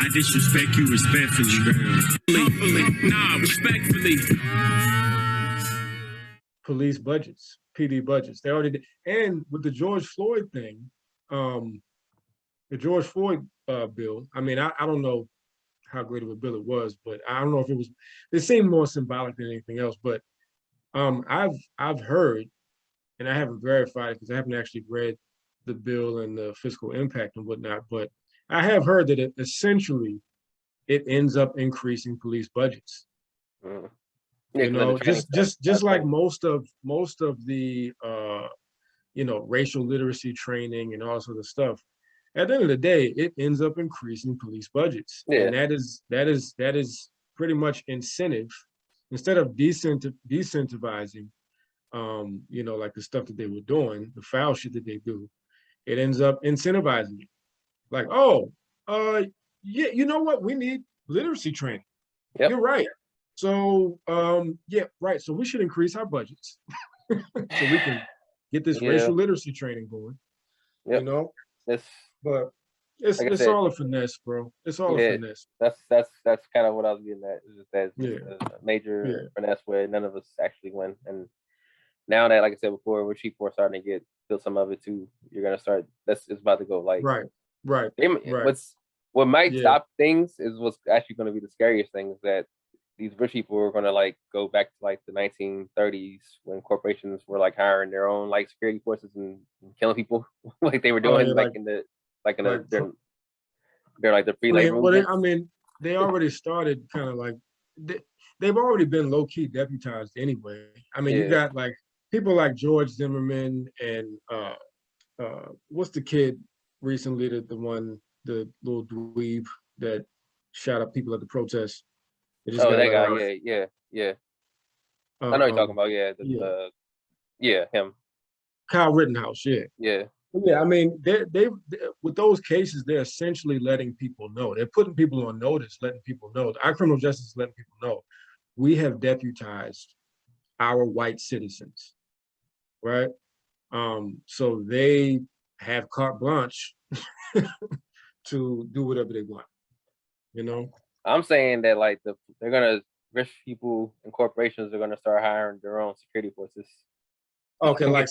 I disrespect you respectfully. Humbly, nah, respectfully. Police budgets, PD budgets. They already did. And with the George Floyd thing, the George Floyd bill, I mean, I don't know how great of a bill it was, but I don't know if it seemed more symbolic than anything else. But I've heard, and I haven't verified it because I haven't actually read the bill and the fiscal impact and whatnot, but I have heard that essentially it ends up increasing police budgets. Yeah, you know, just like most of the racial literacy training and all sort of stuff. At the end of the day, it ends up increasing police budgets, and that is pretty much incentive instead of decentivizing, like the stuff that they were doing, the foul shit that they do. It ends up incentivizing it. Like, yeah, you know what? We need literacy training. Yep. You're right. So, yeah, right. So we should increase our budgets so we can get this racial literacy training going. Yep. You know, but it's like said, all a finesse, bro. It's all a finesse. That's kind of what I was getting at. Is that a major finesse where none of us actually win. And now that, like I said before, where people are starting to feel some of it too, you're gonna start. It's about to go like right. What might stop things is what's actually going to be the scariest thing is that these rich people are going to like go back to like the 1930s when corporations were like hiring their own like security forces and killing people like they were doing they're like the free labor movement. I mean, they already started kind of like they've already been low key deputized anyway. I mean, you got like people like George Zimmerman and what's the kid recently the little dweeb that shot up people at the protest. That guy, yeah. I know you're talking about, him. Kyle Rittenhouse, yeah. I mean, they with those cases, they're essentially letting people know. They're putting people on notice, letting people know. Our criminal justice is letting people know we have deputized our white citizens, right? So they have carte blanche to do whatever they want, you know? I'm saying that like they're gonna rich people and corporations are gonna start hiring their own security forces. Okay, like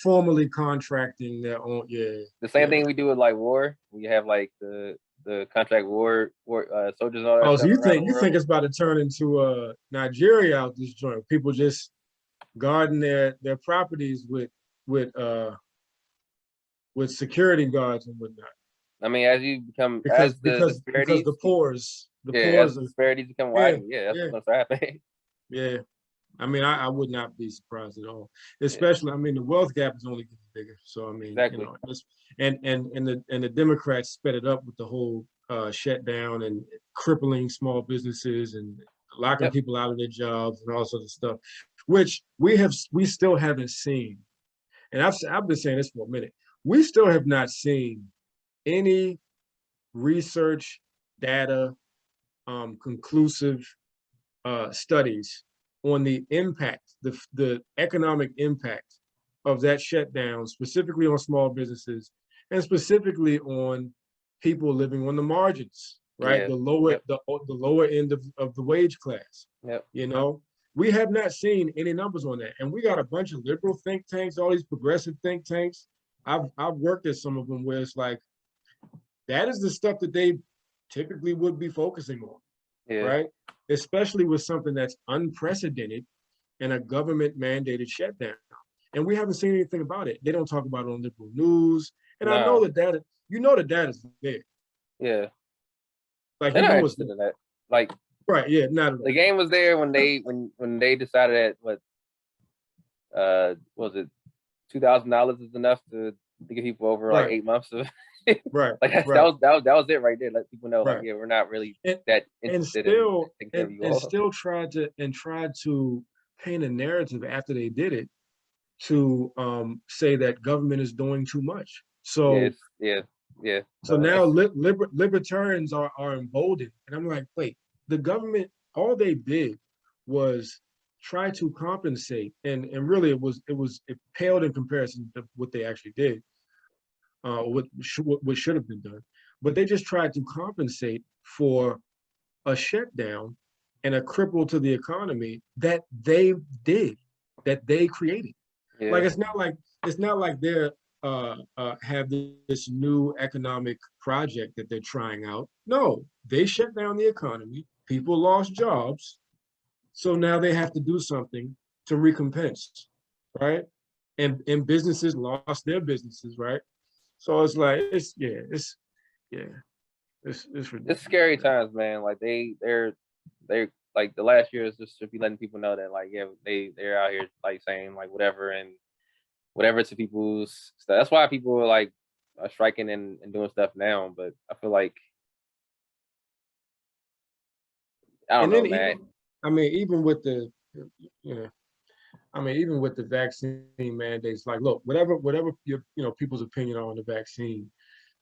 formally contracting their own, The same thing we do with like war. We have like the contract war soldiers and all that. Oh, so you think it's about to turn into Nigeria out this joint? People just guarding their properties with security guards and whatnot. I mean, as you become because the pores disparities become wider, that's what's gonna start happening. Yeah, I mean, I would not be surprised at all. Especially, I mean, the wealth gap is only getting bigger. So I mean, exactly. And the Democrats sped it up with the whole shutdown and crippling small businesses and locking people out of their jobs and all sorts of stuff, which we still haven't seen. And I've been saying this for a minute. We still have not seen any research data, conclusive studies on the impact, the economic impact of that shutdown, specifically on small businesses and specifically on people living on the margins, right? The lower end of the wage class. You know, we have not seen any numbers on that, and we got a bunch of liberal think tanks, all these progressive think tanks. I've worked at some of them where it's like that is the stuff that they typically would be focusing on, right? Especially with something that's unprecedented and a government mandated shutdown. And we haven't seen anything about it. They don't talk about it on liberal news. And I know the data, the data's there. Yeah. Like, they're not interested in that. Like, right, not at all. The game was there when they decided that what was it, $2,000 is enough to get people over like 8 months of right. Like that was it right there. Let people know like we're not really that interested and still tried to paint a narrative after they did it to say that government is doing too much. So So now libertarians are emboldened, and I'm like, wait, the government, all they did was try to compensate, and really it paled in comparison to what they actually did, what should have been done. but they just tried to compensate for a shutdown and a cripple to the economy that they did, that they created. Yeah. Like it's not like they're have this new economic project that they're trying out. No, they shut down the economy. People lost jobs, so now they have to do something to recompense, right? And businesses lost their businesses, right? So it's like it's ridiculous. It's scary times, man. Like they're like the last year is just to be letting people know that like they're out here like saying like whatever to people's stuff. That's why people are like are striking and doing stuff now. But I feel like I don't know, man. Even with the even with the vaccine mandates, like look, whatever your people's opinion on the vaccine,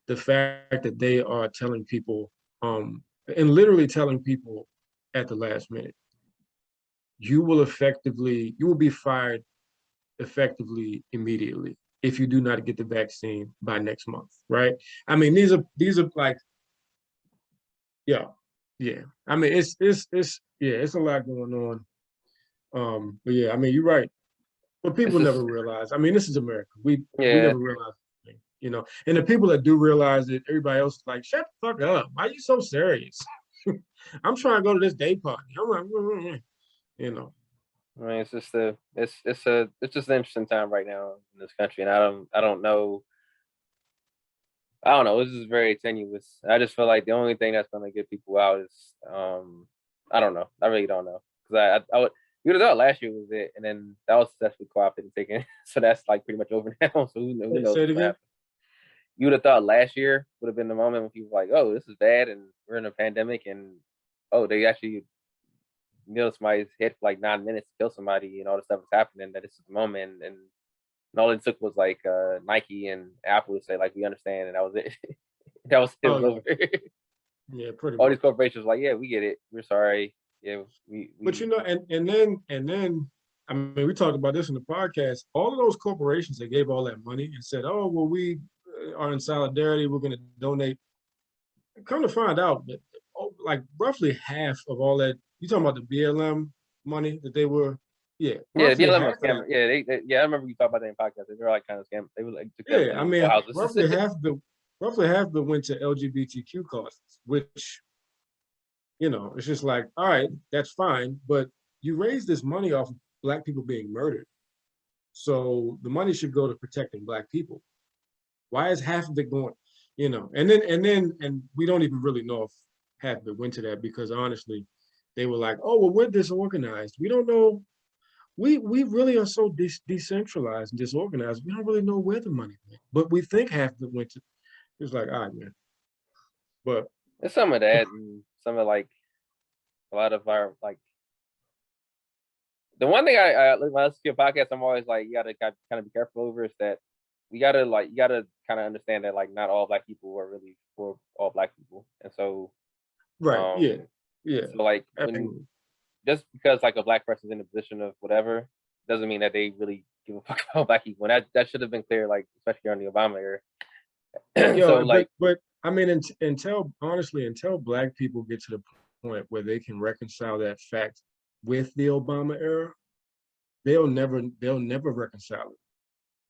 the fact that they are telling people and literally telling people at the last minute, you will be fired effectively immediately if you do not get the vaccine by next month, right? I mean, these are like, yeah. I mean, it's a lot going on. But yeah, I mean, you're right. But people never realize. I mean, this is America. We never realize, And the people that do realize it, everybody else is like, shut the fuck up. Why are you so serious? I'm trying to go to this day party. I'm like, I mean, it's just it's just an interesting time right now in this country, and I don't know. This is very tenuous. I just feel like the only thing that's going to get people out is I don't know. I really don't know, because I would, you would have thought last year was it, and then that was successfully co-opted and taken, so that's like pretty much over now. So who knows? Say it again. You would have thought last year would have been the moment when people were like, oh, this is bad, and we're in a pandemic, and oh, they actually somebody's head for like 9 minutes to kill somebody, and all this stuff is happening. That this is the moment, and all it took was like Nike and Apple to say like, we understand, and that was it. That was it. Was over. Yeah, pretty all much. These corporations like, yeah, we get it. We're sorry. Yeah, we But and then I mean, we talked about this in the podcast. All of those corporations that gave all that money and said, "Oh, well, we are in solidarity. We're going to donate." Come to find out that like roughly half of all that, you talking about the BLM money that they were, the BLM was scam. Yeah, I remember you talked about that in podcast. They were like kind of scam. They were like, I mean, roughly half of it went to LGBTQ causes, which, it's just like, all right, that's fine, but you raise this money off of Black people being murdered, so the money should go to protecting Black people. Why is half of it going, and we don't even really know if half of it went to that, because honestly, they were like, oh, well, we're disorganized. We don't know. We really are so decentralized and disorganized. We don't really know where the money went, but we think half of it went to. It's like, all right, man. But it's some of that, and some of like a lot of our like. The one thing I when I listen to a podcast, I'm always like, you gotta kind of be careful over, is that you gotta kind of understand that like not all Black people are really for all Black people, and so right, So like just because like a Black person's in a position of whatever doesn't mean that they really give a fuck about Black people, and that should have been clear, like especially during the Obama era. But I mean, until Black people get to the point where they can reconcile that fact with the Obama era, they'll never reconcile it,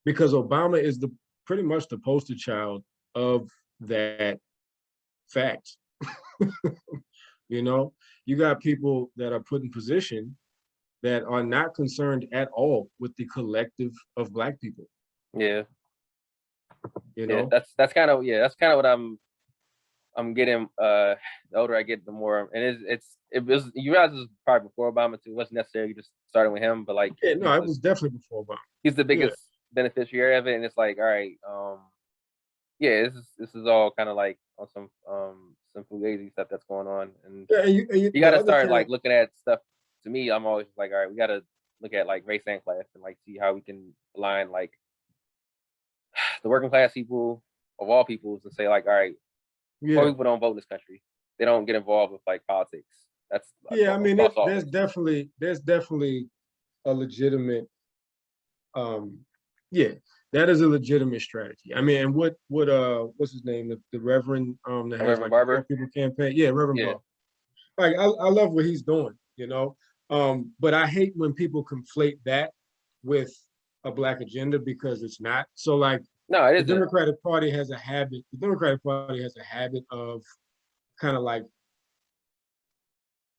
because Obama is pretty much the poster child of that fact. You got people that are put in position that are not concerned at all with the collective of Black people. Yeah. That's kind of what I'm getting. The older I get, the more, and it was you realize it was probably before Obama too. It wasn't necessarily just starting with him, but like it was definitely before Obama. He's the biggest beneficiary of it, and it's like, all right, this is all kind of like on some fugazi stuff that's going on, and you got to start like looking at stuff. To me, I'm always like, all right, we got to look at like race and class and like see how we can align like the working class people of all peoples, and say like, all right, poor people don't vote in this country. They don't get involved with like politics. That's I mean, there's definitely a legitimate That is a legitimate strategy. I mean, and what's his name? The Reverend that has Reverend like Barber. the people campaign. Yeah, Reverend Barber. Like I love what he's doing, you know. But I hate when people conflate that with a Black agenda because it's not. So like no, it the isn't. Democratic Party has a habit. The Democratic Party has a habit of kind of like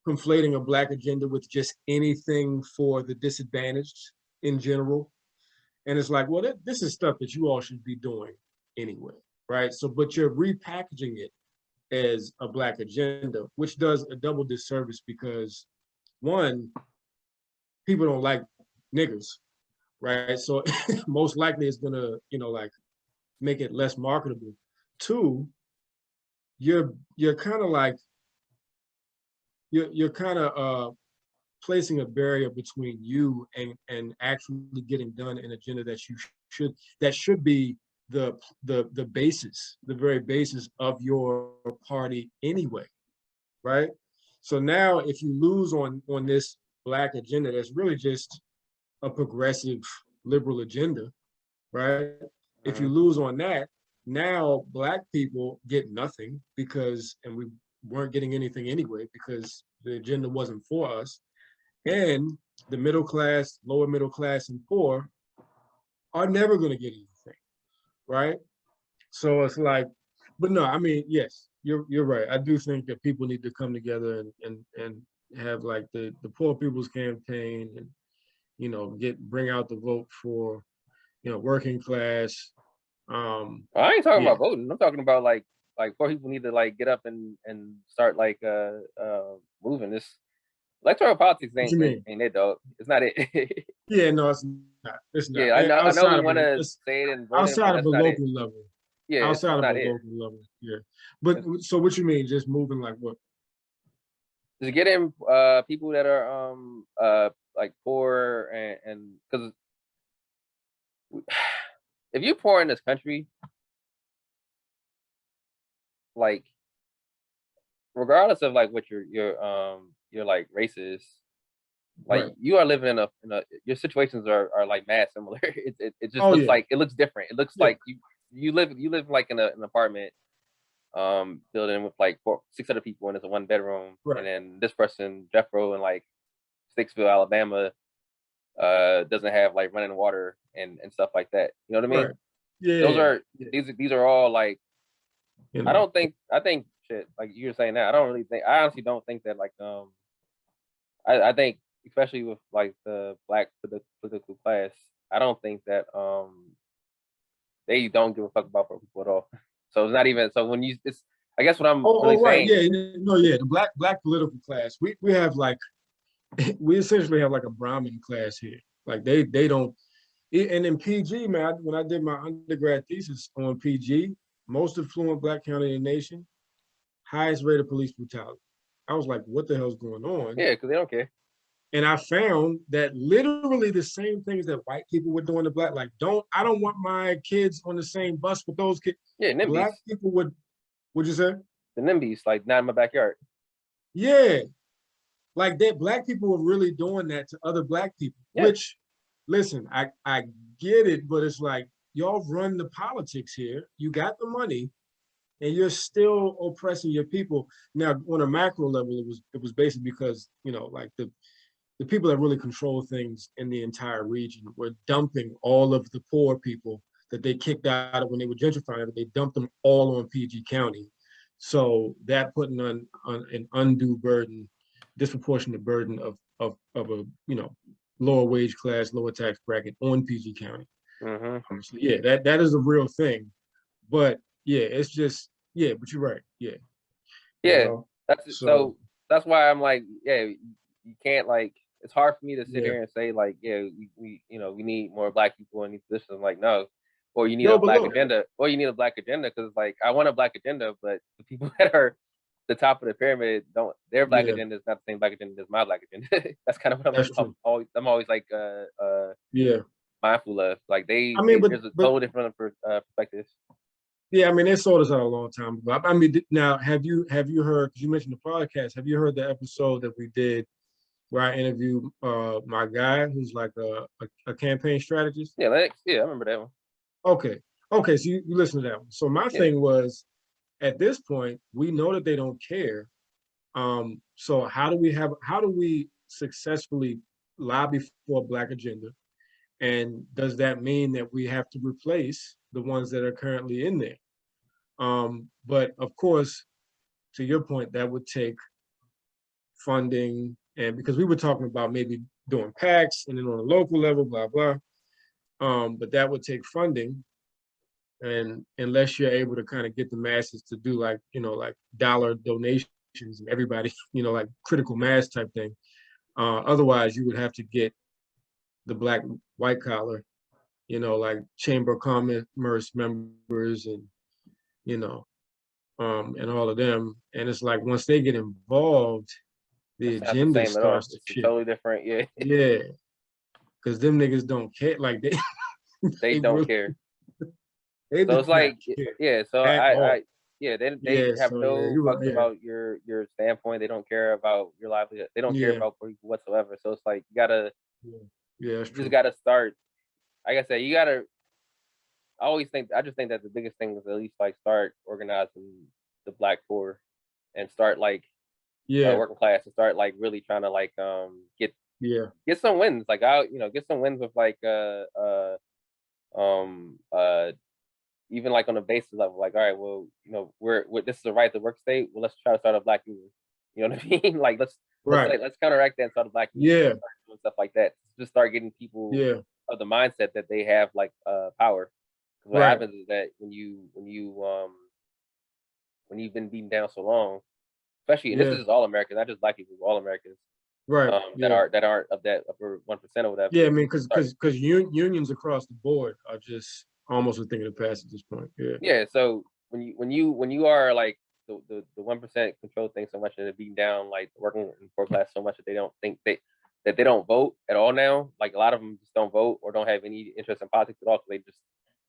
conflating a Black agenda with just anything for the disadvantaged in general. And it's like, well, this is stuff that you all should be doing anyway, right? So, but you're repackaging it as a Black agenda, which does a double disservice because one, people don't like niggers, right? So most likely it's gonna, like make it less marketable. Two, you're kind of like you're kind of placing a barrier between you and actually getting done an agenda that should be the basis, the very basis of your party anyway, right? So now if you lose on this Black agenda, that's really just a progressive liberal agenda, right? If you lose on that, now Black people get nothing and we weren't getting anything anyway because the agenda wasn't for us. And the middle class, lower middle class, and poor are never going to get anything, right? So it's like, but no, I mean, yes, you're right. I do think that people need to come together and have like the poor people's campaign and bring out the vote for working class. I ain't talking about voting. I'm talking about like poor people need to like get up and start like moving. This electoral politics ain't it though. It's not it. Yeah, no, it's not. It's not. Yeah, I know we want to say it and vote outside of the local level. Yeah, outside of the local level. Yeah, but so what you mean? Just moving like what? Just getting people that are like poor and because if you're poor in this country, like regardless of like what your like race is, like you are living in a your situations are like mad similar. It just looks like it looks different. It looks like you live like in an apartment building with like 6 other people and it's a 1 bedroom, and then this person Jeffro in like Statesville, Alabama, doesn't have like running water and stuff like that. You know what I mean? Yeah. Those are these are all like I think shit like you were saying that I honestly don't think that like I think especially with like the Black political class, I don't think that they don't give a fuck about poor people at all. So it's not even so when you it's I guess what I'm really saying. The black political class. We have like we essentially have like a Brahmin class here. Like they don't. And in PG, man, when I did my undergrad thesis on PG, most affluent Black county in the nation, highest rate of police brutality. I was like, what the hell's going on? Yeah, because they don't care. And I found that literally the same things that white people were doing to Black, like I don't want my kids on the same bus with those kids. Yeah, NIMBYs. Black people would, what'd you say? The NIMBYs, like not in my backyard. Yeah. Like that Black people were really doing that to other Black people, which, listen, I get it, but it's like, y'all run the politics here. You got the money and you're still oppressing your people. Now, on a macro level, it was basically because, like the people that really control things in the entire region were dumping all of the poor people that they kicked out when they were gentrifying it. They dumped them all on PG County. So that putting on an undue burden, disproportionate burden of a lower wage class, lower tax bracket on PG County. So yeah, that is a real thing. But yeah, it's just but you're right. Yeah. So that's why I'm like, you can't like. It's hard for me to sit here and say like, we need more Black people in these positions. Like, no, or you need a Black agenda, or you need a Black agenda because like I want a Black agenda, but the people that are the top of the pyramid their Black agenda is not the same Black agenda as my Black agenda. That's kind of what I'm always like mindful of. Like there's a total different perspectives. Yeah, I mean, they sold us out a long time ago. I mean, now have you heard? Because you mentioned the podcast. Have you heard the episode that we did where I interviewed my guy who's like a campaign strategist? Yeah, I remember that one. Okay. Okay. So you listen to that one. So my thing was, at this point, we know that they don't care. So how do we successfully lobby for a Black agenda? And does that mean that we have to replace the ones that are currently in there? But of course, to your point, that would take funding, and because we were talking about maybe doing PACs and then on a local level, blah blah. But that would take funding, and unless you're able to kind of get the masses to do like like dollar donations and everybody like critical mass type thing. Otherwise, you would have to get the Black white collar, like Chamber of Commerce members and you know and all of them. And it's like once they get involved, the It's not the agenda same at all. starts to It's shift. totally different. Yeah. Yeah, because them niggas don't care. Like They don't really, care. they So do it's not like, care yeah. So at all. they Yeah, have so yeah, no you fucks yeah, about your standpoint. They don't care about your livelihood. They don't care yeah, about people whatsoever. So it's like you gotta, yeah, yeah, that's you just true. gotta start. Like I said, you gotta. I just think that the biggest thing is at least like start organizing the Black poor, and start like Yeah, working class, and start like really trying to like yeah, get some wins. Like get some wins with like um uh even like on a basic level, like, all right, well, we're this is a right to work state. Well, let's try to start a Black union. You know what I mean? Like right. let's counteract that and start a Black union. Yeah, Start doing stuff like that. Just start getting people yeah, of the mindset that they have like power. Because what right. happens is that when you've been beaten down so long, especially, and this Yeah, is all Americans, not just Black people, all Americans, right. Yeah, that aren't of that upper 1% or whatever. yeah. I mean, You start, because unions across the board are just almost a thing of the past at this point. Yeah, yeah. So when you are like the 1% control thing so much, and they're beating down like the working and poor class so much that they don't think that they don't vote at all now. Like a lot of them just don't vote or don't have any interest in politics at all. So they just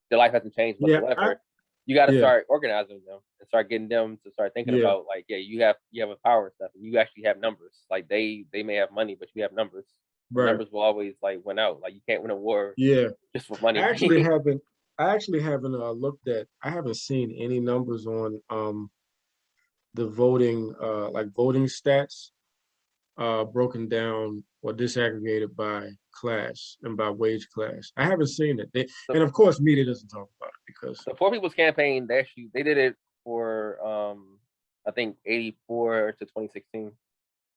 their life hasn't changed yeah, whatsoever. You got to yeah, start organizing them and start getting them to start thinking yeah. about like, yeah, you have a power and stuff, and you actually have numbers. Like they may have money, but you have numbers. And Right. numbers will always like win out. Like you can't win a war Yeah. just with I money. actually haven't. I actually haven't looked at. I haven't seen any numbers on the voting like voting stats broken down or disaggregated by class and by wage class. I haven't seen it. So And of course, media doesn't talk about it because the Poor People's Campaign, they did it for I think 84 to 2016.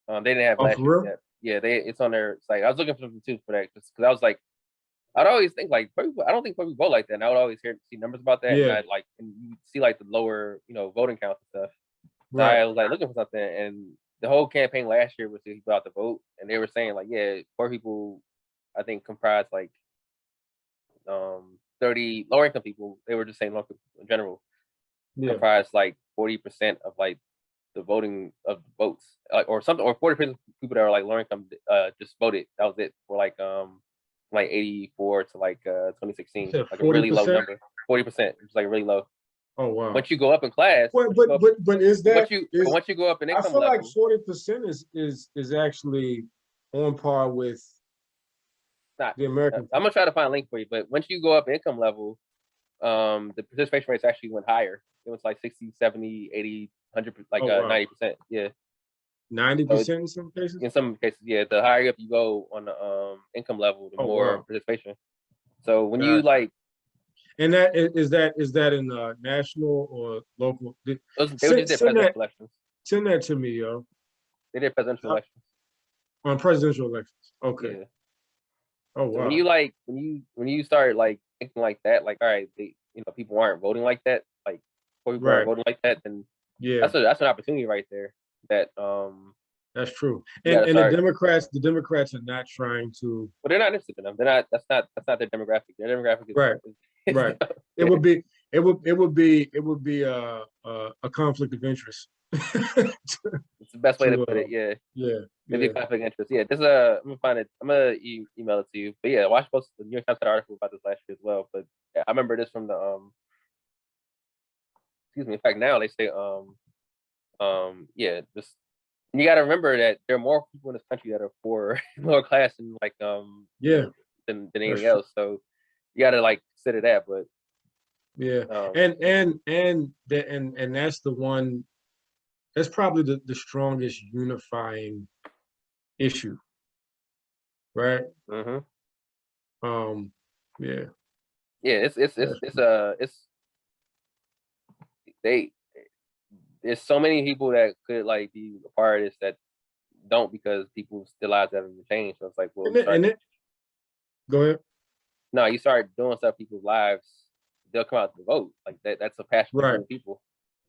They didn't have oh last for year real? yet. Yeah, it's on their site. I was looking for something too for that, just because I was like, I'd always think like I don't think poor people vote like that. And I would always see numbers about that, and Yeah. I'd like and you see like the lower voting counts and stuff. So Right. I was like looking for something, and the whole campaign last year was to get people out to vote, and they were saying like, yeah, poor people, I think comprise like 30 lower income people. They were just saying low income people in general Yeah. comprise like 40% of like the voting of the votes, like or something, or 40% of people that are like lower income just voted. That was it for like 84 to like You 2016, said like a really low 40%? number. 40%, it's like really low. Oh wow. Once you go up in class, Well, but is that but is once you go up in I income feel like level, 40% is actually on par with not. the American I'm people. gonna try to find a link for you, but once you go up in income level, the participation rates actually went higher. It was like 60, 70, 80, 100, like Oh wow. 90%. Yeah. So 90% in some cases? in some cases, yeah, the higher up you go on the income level, the Oh more wow. participation. So when you Gotcha. like, And that in national or local? they just Send did send that presidential elections. send that to me, yo. They did presidential elections. On presidential elections. Okay. Yeah. Oh So when wow. you like when you start like thinking like that, like all right, people aren't voting like that, like poor people aren't Right. voting like that, then Yeah, that's an opportunity right there that that's true. you And got to and the start. Democrats are not trying to. But they're not interested in them. They're not. That's not their demographic. Their demographic Right. is Right. It would be it would be a conflict of interest. it's the best way to to put it. Yeah. yeah, Maybe a yeah. conflict of interest. Yeah, this is I'm gonna find it. I'm gonna email it to you. But yeah, Washington Post, the New York Times had an article about this last year as well. But yeah, I remember this from the excuse me. In fact, now they say yeah, just you got to remember that there are more people in this country that are poor, lower class, and like Yeah, than that's anything true. else. So you got to like consider that. But Yeah, and that's the one. That's probably the strongest unifying issue, right? Mm-hmm. Yeah. Yeah, it's they there's so many people that could like be a part of this that don't because people's still lives haven't changed. So it's like, well, Go ahead. no, you start doing stuff people's lives, they'll come out to vote. Like that's a passionate Right. group of people.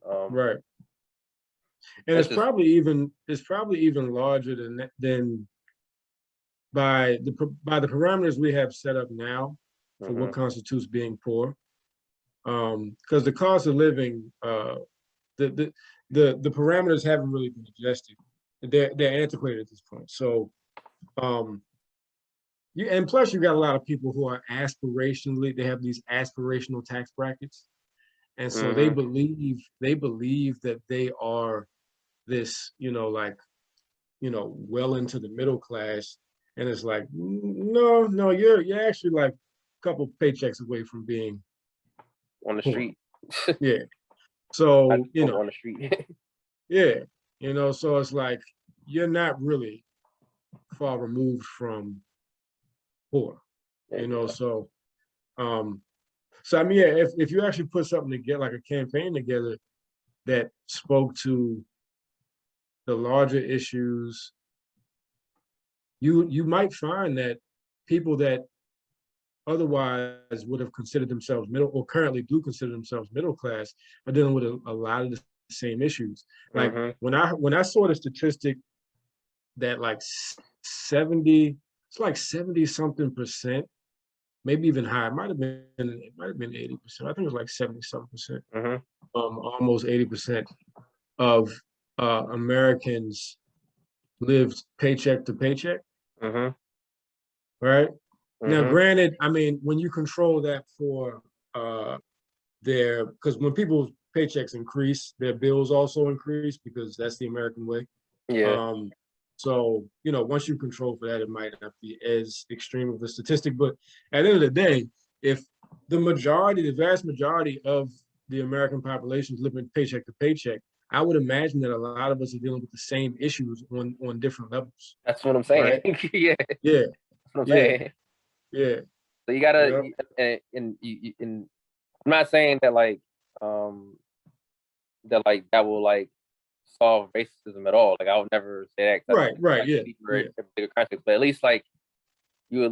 Right. And it's probably even larger than by the parameters we have set up now for what constitutes being poor. Because the cost of living, the parameters haven't really been adjusted. They're antiquated at this point. So, and plus you got a lot of people who are aspirationally, they have these aspirational tax brackets, and so they believe that they are this, well into the middle class, and it's like, no, you're actually like a couple paychecks away from being on the street. Yeah. So, on the street. Yeah. So it's like you're not really far removed from poor. So I mean, yeah, if you actually put something together, like a campaign together that spoke to the larger issues, you might find that people that otherwise would have considered themselves middle, or currently do consider themselves middle class, are dealing with a lot of the same issues. Like when I saw the statistic that like 70 something percent, maybe even higher, it might have been 80%. I think it was like 70 something percent, almost 80% of Americans lived paycheck to paycheck. Right. Now, granted, I mean, when you control that for because when people's paychecks increase, their bills also increase because that's the American way. Yeah. So, once you control for that, it might not be as extreme of a statistic. But at the end of the day, if the vast majority of the American population is living paycheck to paycheck, I would imagine that a lot of us are dealing with the same issues on different levels. That's what I'm saying. Right? Yeah. Yeah. That's what I'm saying. Yeah. So you gotta, and I'm not saying that that will like solve racism at all. Like I would never say that. Right. Yeah. Bigger context, but at least you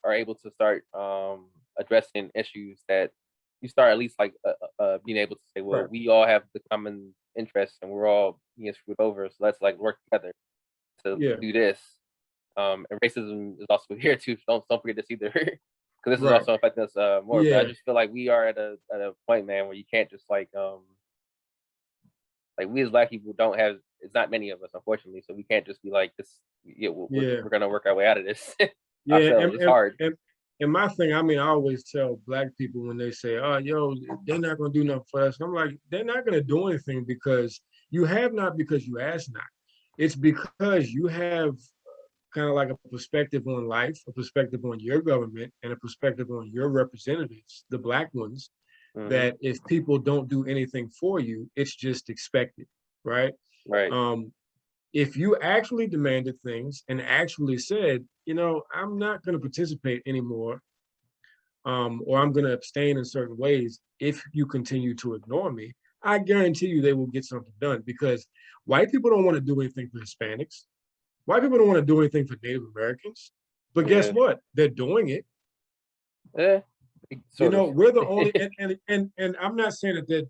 are able to start addressing issues that you start at least being able to say, well, we all have the common interests and we're all being screwed over, so let's like work together to do this. And racism is also here too. Don't forget this either, because this is also affecting us more. But I just feel like we are at a point, man, where you can't just like we as Black people don't have. It's not many of us, unfortunately, so we can't just be like this. We're gonna work our way out of this. It's hard. And my thing, I mean, I always tell Black people when they say, "Oh, they're not gonna do nothing for us." I'm like, they're not gonna do anything because you have not, because you ask not. It's because you have kind of like a perspective on life, a perspective on your government, and a perspective on your representatives, the Black ones, that if people don't do anything for you, it's just expected, right? Right. If you actually demanded things and actually said, I'm not going to participate anymore, or I'm going to abstain in certain ways if you continue to ignore me, I guarantee you they will get something done, because white people don't want to do anything for Hispanics. White people don't want to do anything for Native Americans. But guess what? They're doing it. Yeah. We're the only, and I'm not saying that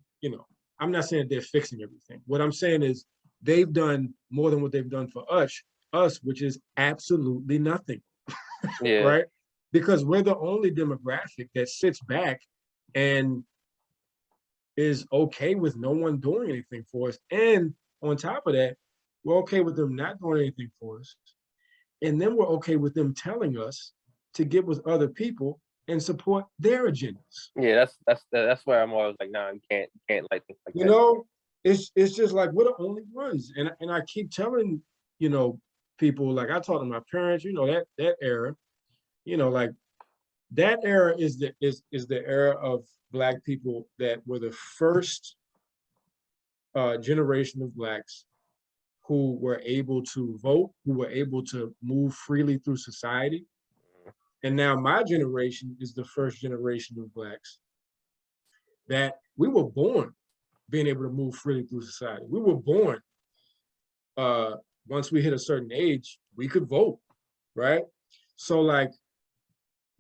I'm not saying that they're fixing everything. What I'm saying is they've done more than what they've done for us, which is absolutely nothing. Yeah. Right? Because we're the only demographic that sits back and is okay with no one doing anything for us. And on top of that, we're okay with them not doing anything for us. And then we're okay with them telling us to get with other people and support their agendas. Yeah, that's where I'm always like, nah, you can't like things like that. It's just like we're the only ones. And I keep telling, people, like I talk to my parents, that era, like that era is the era of Black people that were the first generation of Blacks who were able to vote, who were able to move freely through society. And now my generation is the first generation of Blacks that we were born being able to move freely through society. We were born, once we hit a certain age, we could vote, right? So like,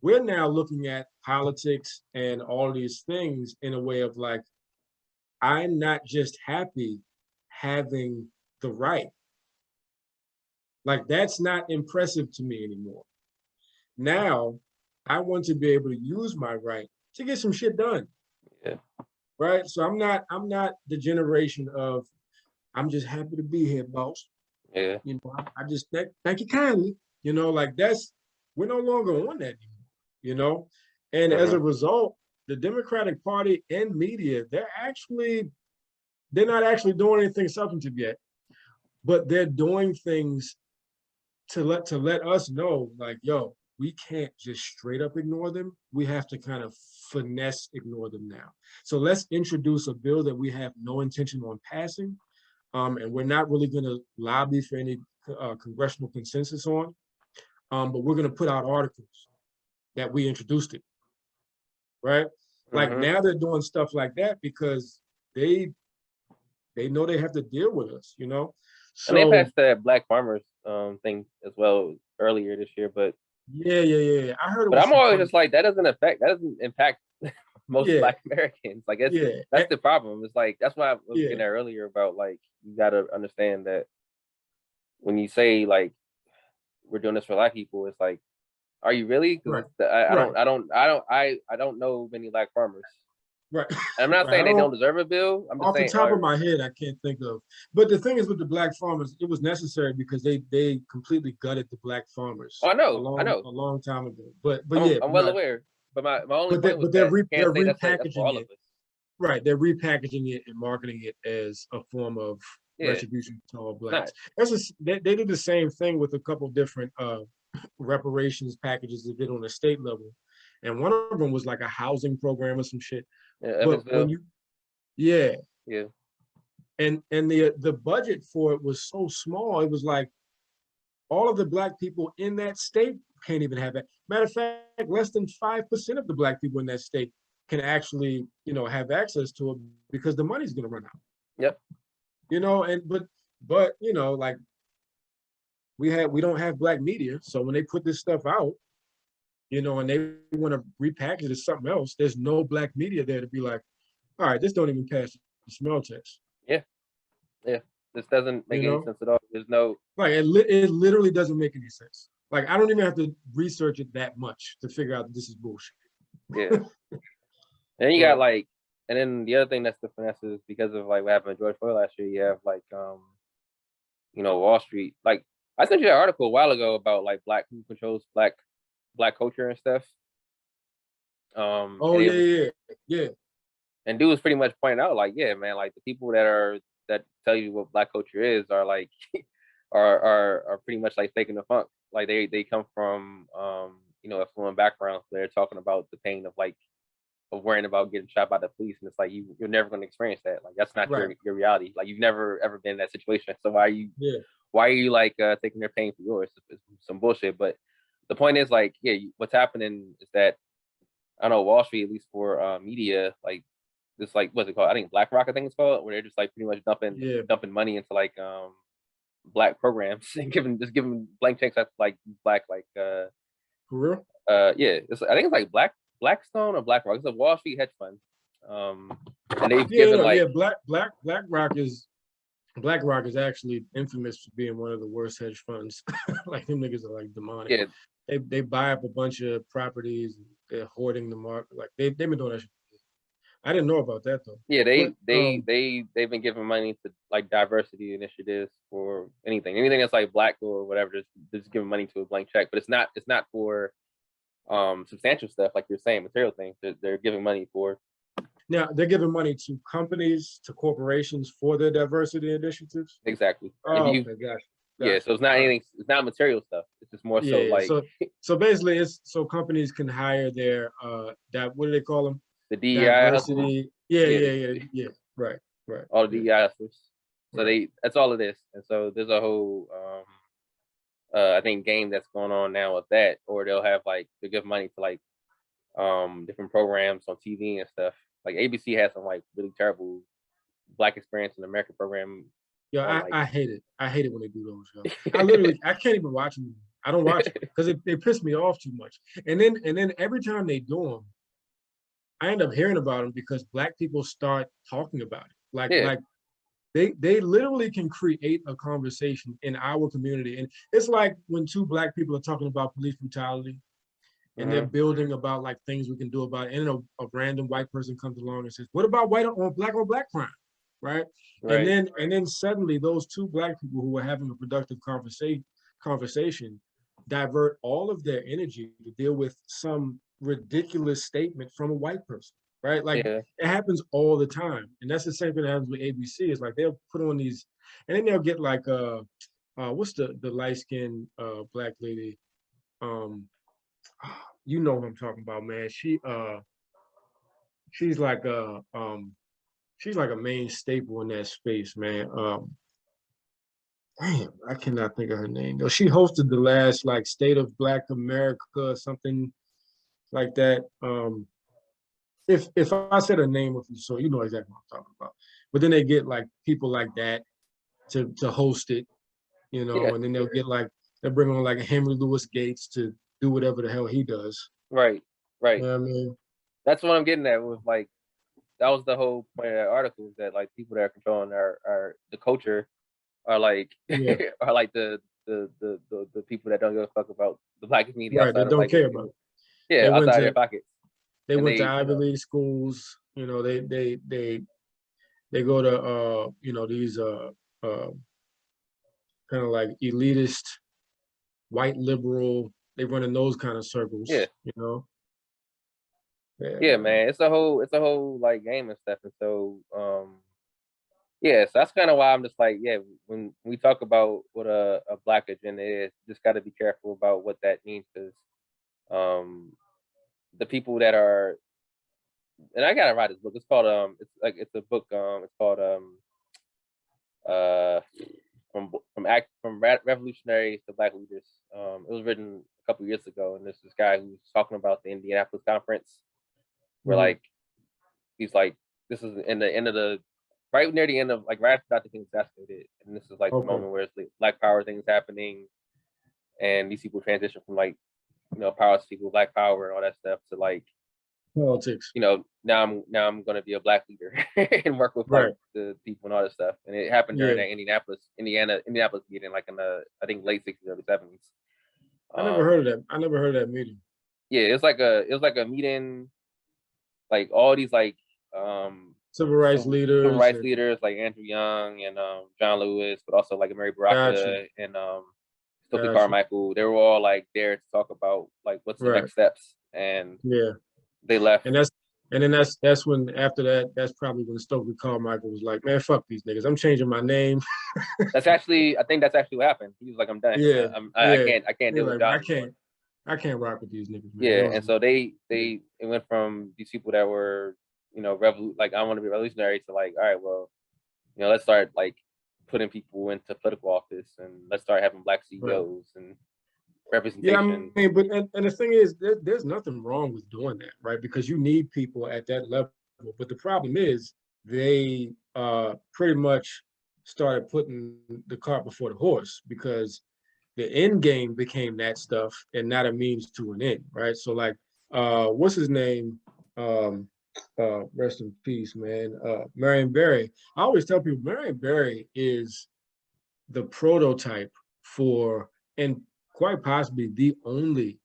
we're now looking at politics and all these things in a way of like, I'm not just happy having the right. Like, that's not impressive to me anymore. Now, I want to be able to use my right to get some shit done. Yeah. Right? So I'm not the generation of, I'm just happy to be here, boss. Yeah. You know, I just thank you kindly. You know, like we're no longer on that anymore, you know? And as a result, the Democratic Party and media, they're not actually doing anything substantive yet, but they're doing things to let us know, like, yo, we can't just straight up ignore them. We have to kind of finesse ignore them now. So let's introduce a bill that we have no intention on passing, and we're not really going to lobby for any congressional consensus on, but we're going to put out articles that we introduced it, right? Like now they're doing stuff like that because they know they have to deal with us, you know? So, and they passed that Black farmers thing as well earlier this year, but yeah. I heard it. But I'm always just like, that doesn't impact most Black Americans. Like that's the problem. It's like, that's why I was getting there earlier about, like, you gotta understand that when you say like we're doing this for Black people, it's like, are you really? Because I don't know many Black farmers. Right. And I'm not saying they don't deserve a bill. I'm just saying, off the top of my head, I can't think of. But the thing is, with the Black farmers, it was necessary because they completely gutted the Black farmers. Oh, I know, a long time ago. But I'm well aware. But my only point was they're that repackaging it. Right, they're repackaging it and marketing it as a form of retribution to all Blacks. They did the same thing with a couple different reparations packages they did on a state level, and one of them was like a housing program or some shit. But when and the budget for it was so small, it was like all of the Black people in that state can't even have it. Matter of fact, less than 5% of the Black people in that state can actually, you know, have access to it because the money's going to run out. Yep. You know, and but you know, like we don't have Black media, so when they put this stuff out, you know, and they want to repackage it as something else, there's no Black media there to be like, all right, this don't even pass the smell test. Yeah. This doesn't make any sense at all. There's no it literally doesn't make any sense. Like, I don't even have to research it that much to figure out that this is bullshit. Yeah. And you got like, and then the other thing that's the finesse is because of like what happened to George Floyd last year, you have like you know, Wall Street. Like, I sent you an article a while ago about like who controls black culture and stuff. Yeah. And dude was pretty much pointing out, like, yeah, man, like the people that tell you what Black culture is are like are pretty much like faking the funk. Like they come from you know, affluent backgrounds. They're talking about the pain of like of worrying about getting shot by the police, and it's like you're never going to experience that. Like, that's not your reality. Like, you've never ever been in that situation. So why are you like taking their pain for yours? It's some bullshit. But the point is, like, what's happening is that, I don't know, Wall Street, at least for media, like this, like, what's it called? I think BlackRock, I think it's called, where they're just like pretty much dumping money into like Black programs and giving blank checks at like Black, like for real? I think it's like Blackstone or BlackRock. It's a Wall Street hedge fund. And they've given BlackRock is actually infamous for being one of the worst hedge funds. Like, them niggas are like demonic. Yeah. They buy up a bunch of properties, and they're hoarding the market. Like, they've been doing that shit. I didn't know about that though. Yeah, they've been giving money to like diversity initiatives for anything that's like Black or whatever. Just giving money to a blank check, but it's not for substantial stuff like you're saying, material things. They're giving money for. Now they're giving money to companies, to corporations for their diversity initiatives. Exactly. Oh, okay, gotcha. Yeah, so it's not anything. It's not material stuff. It's just more so like so basically it's so companies can hire their that what do they call them? The DEI diversity. Yeah. Right. All the DEI hustlers. So that's all it is. And so there's a whole I think game that's going on now with that, or they'll have like they give money to like different programs on TV and stuff. Like ABC has some like really terrible Black Experience in America program. Yeah, I hate it. I hate it when they do those shows. I can't even watch them. I don't watch it because they piss me off too much. And then every time they do them, I end up hearing about them because Black people start talking about it. Like they literally can create a conversation in our community. And it's like when two Black people are talking about police brutality and they're building about like things we can do about it. And a random white person comes along and says, what about Black on Black crime? Right. And then suddenly those two Black people who were having a productive conversation divert all of their energy to deal with some ridiculous statement from a white person. Right. Like it happens all the time. And that's the same thing that happens with ABC. Is like they'll put on these and then they'll get like what's the light-skinned Black lady? You know what I'm talking about, man. She's like a main staple in that space, man. Damn, I cannot think of her name. She hosted the last like State of Black America, something like that. If I said her name with you, so you know exactly what I'm talking about. But then they get like people like that to host it, you know, and then they'll bring on like a Henry Louis Gates to do whatever the hell he does. Right. You know what I mean? That's what I'm getting at with like that was the whole point of that article, is that like people that are controlling our the culture are like are like the people that don't give a fuck about the Black community outside they don't of care about it. Yeah, outside of their pockets. They went to Ivy League schools, you know, they go to these kind of like elitist white liberal, they run in those kind of circles, you know. Yeah, man. It's a whole like game and stuff. And so so that's kind of why I'm just like, when we talk about what a Black agenda is, just gotta be careful about what that means, because the people that are, and I gotta write this book. It's called it's a book. It's called from revolutionaries to Black leaders. It was written a couple years ago, and this guy who's talking about the Indianapolis conference, where like he's like, this is in the end of the right near the end of like right after Dr. King assassinated, and this is like the moment where it's like Black Power things happening, and these people transition from like power to people, Black Power and all that stuff, to like politics. Now I'm going to be a Black leader and work with like, the people and all this stuff. And it happened during that Indianapolis meeting, like in the I think late 60s, early 70s. I never heard of that. I never heard of that meeting. Yeah, it was like a meeting, like all these like civil rights leaders like Andrew Young and John Lewis, but also like Mary Baraka and Stokely Carmichael. They were all like there to talk about like what's the next steps, and they left. And that's when after that, that's probably when Stokely Carmichael was like, man, fuck these niggas, I'm changing my name. I think that's actually what happened. He was like, I'm done. I can't deal with jobs. I can't rock with these niggas, man. Yeah, and so it went from these people that were, like I want to be revolutionary, to like, all right, well, let's start like putting people into political office, and let's start having Black CEOs and representation. Yeah, I mean, and the thing is, there's nothing wrong with doing that, right? Because you need people at that level. But the problem is they pretty much started putting the cart before the horse, because the end game became that stuff and not a means to an end, right? So like, what's his name? Rest in peace, man. Marion Barry. I always tell people Marion Barry is the prototype for, and quite possibly the only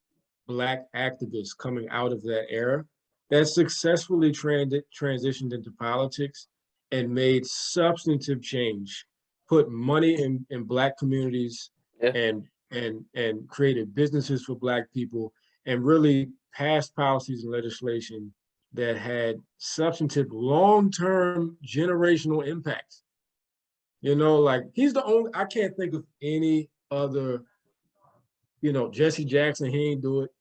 Black activist coming out of that era that successfully transitioned into politics and made substantive change, put money in Black communities, and created businesses for Black people, and really passed policies and legislation that had substantive long-term generational impacts. Like he's the only, I can't think of any other Jesse Jackson, he ain't do it.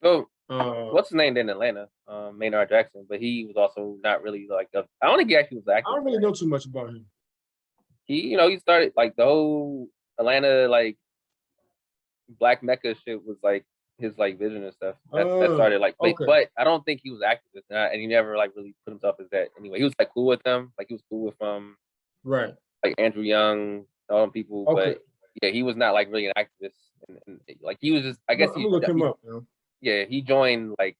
So what's his name in Atlanta? Maynard Jackson, but he was also not really like I don't think he actually was active. I don't really know too much about him. He started like the whole Atlanta like Black Mecca shit was like his like vision and stuff. That started like, okay. But I don't think he was activist, and he never like really put himself as that. Anyway, he was like cool with them, like he was cool with right, like Andrew Young, all them people. Okay. But yeah, he was not like really an activist, and like he was just. I guess I'm gonna look him up. Man. Yeah, he joined like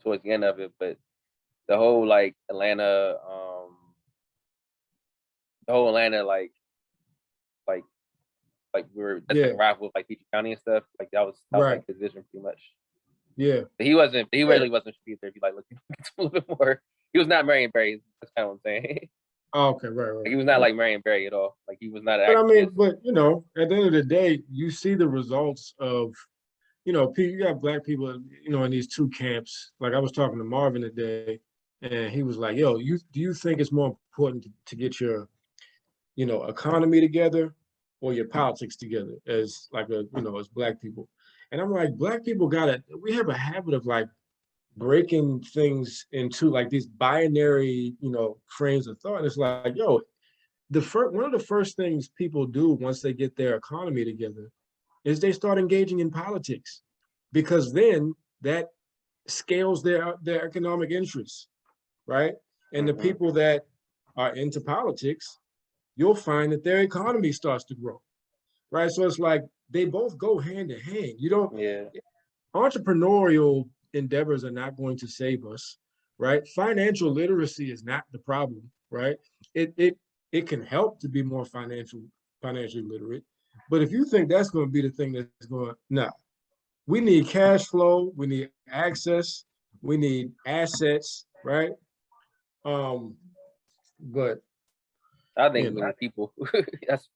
towards the end of it, but the whole like Atlanta, like we were rival with like Peachtree County and stuff. Like that was like his vision pretty much. Yeah. But he really wasn't street there if you like looking a little bit more. He was not Marion Barry, that's kind of what I'm saying. Oh, okay, right. Like, he was not like Marion Barry at all. Like he was not But I mean, at the end of the day, you see the results of, you got Black people, in these two camps. Like I was talking to Marvin today, and he was like, yo, do you think it's more important to get your, economy together or your politics together as like as Black people? And I'm like, Black people we have a habit of like breaking things into like these binary, frames of thought. And it's like, yo, one of the first things people do once they get their economy together is they start engaging in politics, because then that scales their economic interests, right? And the people that are into politics, you'll find that their economy starts to grow, right? So it's like they both go hand in hand. Entrepreneurial endeavors are not going to save us, right? Financial literacy is not the problem, right? It can help to be more financially literate, but if you think that's going to be the thing that's going, nah. We need cash flow, we need access, we need assets, right? But I think we need people. That's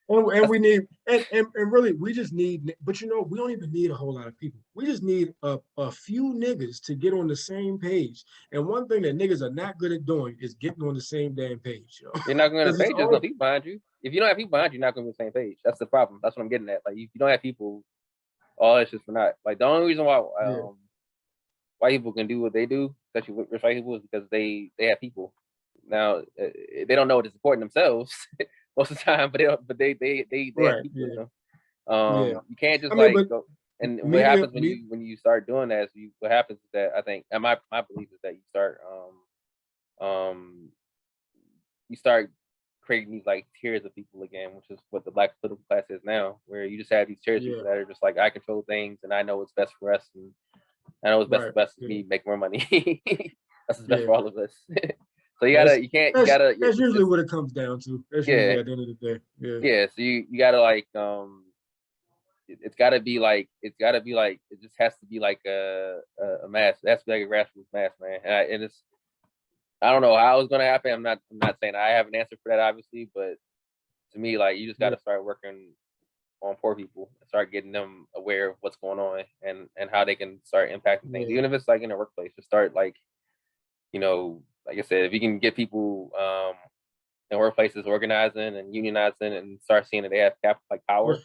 and we need and really we just need, but we don't even need a whole lot of people. We just need a few niggas to get on the same page. And one thing that niggas are not good at doing is getting on the same damn page. You're not going to page. There's no people behind you. If you don't have people behind you, you're not going to be on the same page. That's the problem. That's what I'm getting at. Like if you don't have people, all it's just for not. Like the only reason why white people can do what they do, especially with rich white people, is because they have people. Now they don't know what to support themselves most of the time, but they have people. You can't just go. And what happens when you start doing that is what happens is that I think, and my belief is that you start creating these like tiers of people again, which is what the Black political class is now, where you just have these tiers of people that are just like, I control things and I know what's best for us, and I know what's best for me, make more money. That's what's best for all of us. So that's usually what it comes down to. That's usually at the end of the day. Yeah. So you gotta like it's gotta be like it just has to be like a mass. It has to be like a grassroots mass, man. And I don't know how it's gonna happen. I'm not saying I have an answer for that, obviously, but to me, like you just gotta start working on poor people and start getting them aware of what's going on and how they can start impacting things. Even if it's like in a workplace, just start like, like I said, if you can get people in workplaces organizing and unionizing and start seeing that they have power,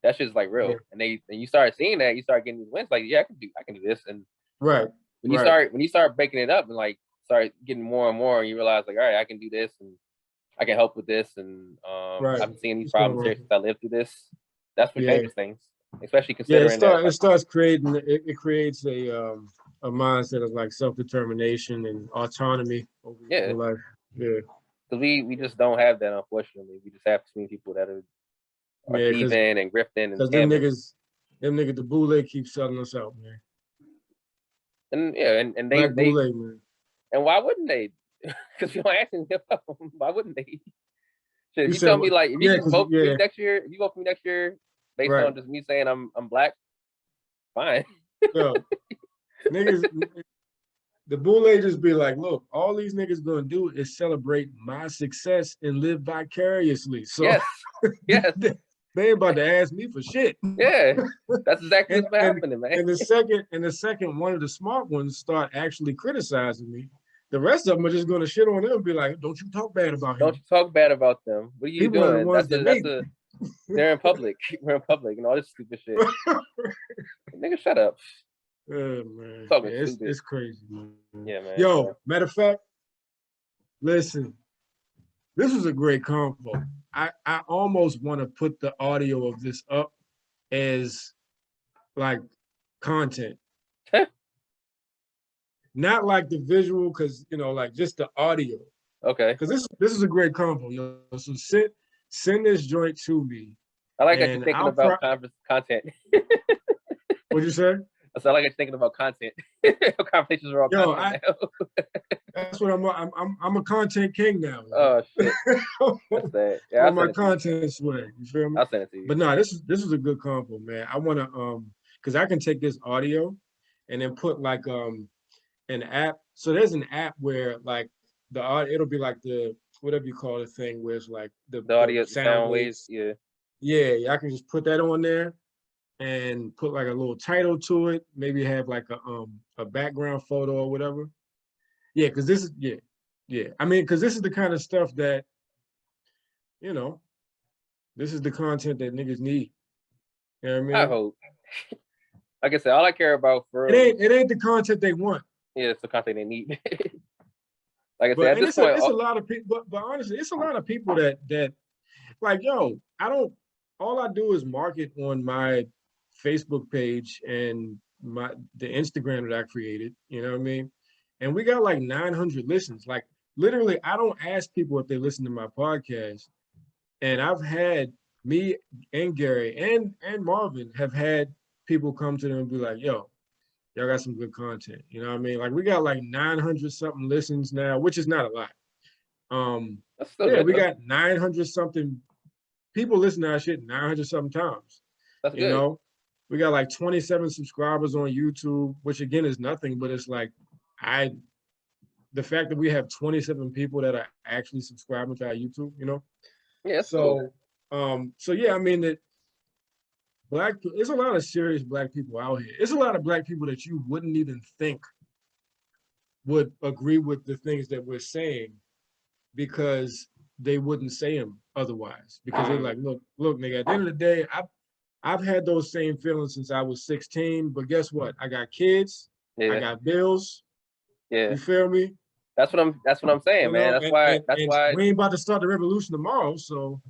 that shit's like real. And you start seeing that, you start getting these wins. Like, yeah, I can do this. And when you start breaking it up and like start getting more and more, and you realize like, all right, I can do this and I can help with this, and I've been seeing these problems here since I lived through this. That's what changes things, especially considering it starts creating. It creates a mindset of like self-determination and autonomy over your life. Yeah, because we just don't have that, unfortunately. We just have too many people that are thieving and grifting. Because them niggas, the Boule keep selling us out, man. And and they Boule, man. And why wouldn't they? Because you don't ask them, why wouldn't they? Shit, you tell me like if you vote for me next year, if you vote for me next year based on just me saying I'm Black, fine. Yo, niggas, the Boule just be like, look, all these niggas gonna do is celebrate my success and live vicariously. So yes. They ain't about to ask me for shit. Yeah, that's exactly what's happening, man. And the second one of the smart ones start actually criticizing me, the rest of them are just gonna shit on them and be like, don't you talk bad about him. Don't you talk bad about them. What are you doing? They're in public. We're in public and all this stupid shit. Nigga, shut up. Man. It's crazy, man. Yeah, man. Yo, matter of fact, listen, this was a great convo. I almost want to put the audio of this up as like content. Not like the visual, because like just the audio. Okay. Because this is a great convo, yo. So send this joint to me. I like that you're thinking about content. What'd you say? I like you're thinking about content. Conversations are all content now. That's what I'm a content king now. Oh shit. That's that. Yeah, on my content swag. You feel me? I'll send it to you. But no, this is a good combo, man. I wanna because I can take this audio and then put like an app. So there's an app where like the audio, it'll be like the whatever you call the thing where it's like the audio sound waves. Yeah, I can just put that on there and put like a little title to it, maybe have like a background photo or whatever. Yeah, because this is I mean, because this is the kind of stuff that this is the content that niggas need. You know what I mean? I hope. Like I said, all I care about for it ain't the content they want. Yeah, it's the content they need. Like I said, at this point, it's a lot of people. But honestly, it's a lot of people that like, yo, all I do is market on my Facebook page and the Instagram that I created. You know what I mean? And we got like 900 listens. Like literally, I don't ask people if they listen to my podcast. And I've had me and Gary and Marvin have had people come to them and be like, yo, y'all got some good content. You know what I mean? Like we got like 900 something listens now, which is not a lot. That's still good, we got 900 something people listen to our shit 900 something times. That's good. You know, we got like 27 subscribers on YouTube, which again is nothing, but it's like the fact that we have 27 people that are actually subscribing to our YouTube, Yeah. So, cool. So yeah, I mean that there's a lot of serious black people out here. There's a lot of black people that you wouldn't even think would agree with the things that we're saying because they wouldn't say them otherwise. Because they're like, look, nigga, at the end of the day, I've had those same feelings since I was 16, but guess what? I got kids, I got bills. Yeah. You feel me? That's what I'm saying, man. That's why we ain't about to start the revolution tomorrow. So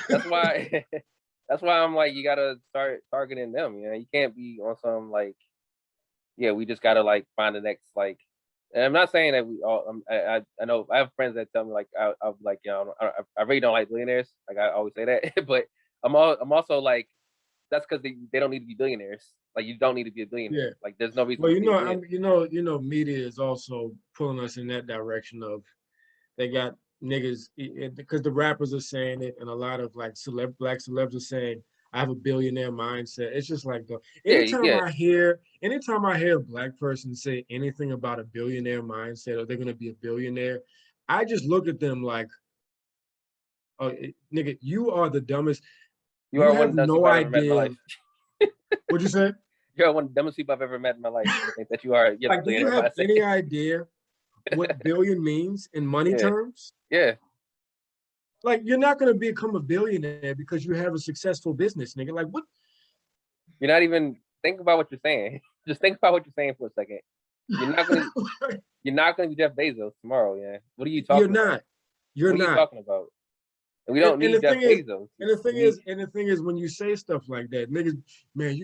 that's why I'm like, you gotta start targeting them. You can't be on some like, we just gotta like find the next like. And I'm not saying that we all. I know I have friends that tell me like I'm like I really don't like billionaires. Like I always say that, but I'm also like that's because they don't need to be billionaires. Like you don't need to be a billionaire. Yeah. Like there's no reason. Well, media is also pulling us in that direction of they got niggas because the rappers are saying it, and a lot of like black celebs are saying I have a billionaire mindset. It's just like anytime I hear a black person say anything about a billionaire mindset or they're gonna be a billionaire, I just look at them like, oh, nigga, you are the dumbest. You have no idea. What'd you say? You're one of the dumbest people I've ever met in my life. I think that you are. Like, do you have any idea what billion means in money terms? Yeah. Like, you're not going to become a billionaire because you have a successful business, nigga. Like, what? You're not even think about what you're saying. Just think about what you're saying for a second. You're not going to be Jeff Bezos tomorrow. Yeah. What are you talking about? You're not. What are you talking about? And we don't need Jeff Bezos. And the thing is, when you say stuff like that, niggas, man,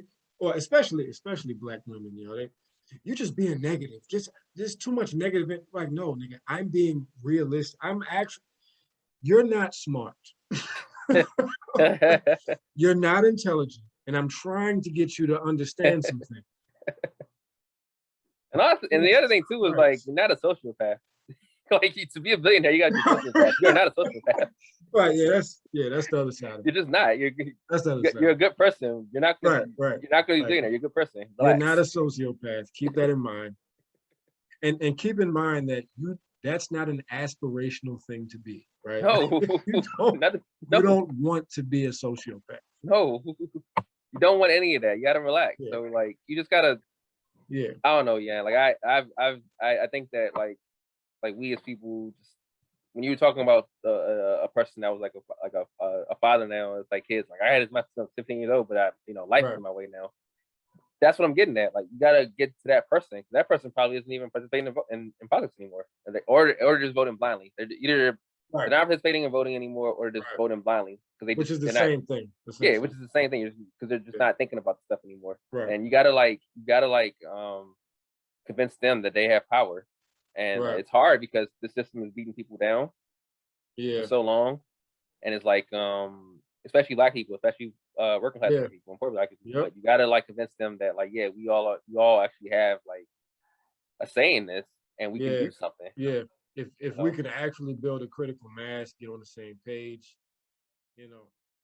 especially black women, you just being negative. There's too much negative. Like, no, nigga, I'm being realistic. You're not smart. You're not intelligent. And I'm trying to get you to understand something. And the other thing too is like, you're not a sociopath. Like to be a billionaire, you gotta be a sociopath. You're not a sociopath. Right, that's the other side of it. You're just not. You're a good person. You're not gonna be a billionaire. You're a good person. Relax. You're not a sociopath. Keep that in mind. And keep in mind that that's not an aspirational thing to be, right? No. You don't want to be a sociopath. No. You don't want any of that. You gotta relax. Yeah. So like you just gotta I don't know, like I think that like we as people just when you were talking about a person that was like a father now, it's like kids. Like I had this myself 15 years old, but I, you know, life is in my way now. That's what I'm getting at. Like you gotta get to that person. That person probably isn't even participating in politics anymore, or just voting blindly. They're either they're not participating in voting anymore, or just voting blindly because which is the same thing. Which is the same thing because they're just not thinking about the stuff anymore. Right. And you gotta convince them that they have power, and it's hard because the system is beating people down for so long, and it's like especially Black people, especially working class people, and poor Black people. But you gotta like convince them that like we all actually have like a say in this, and we can do something. Yeah, if we could actually build a critical mass, get on the same page, you know.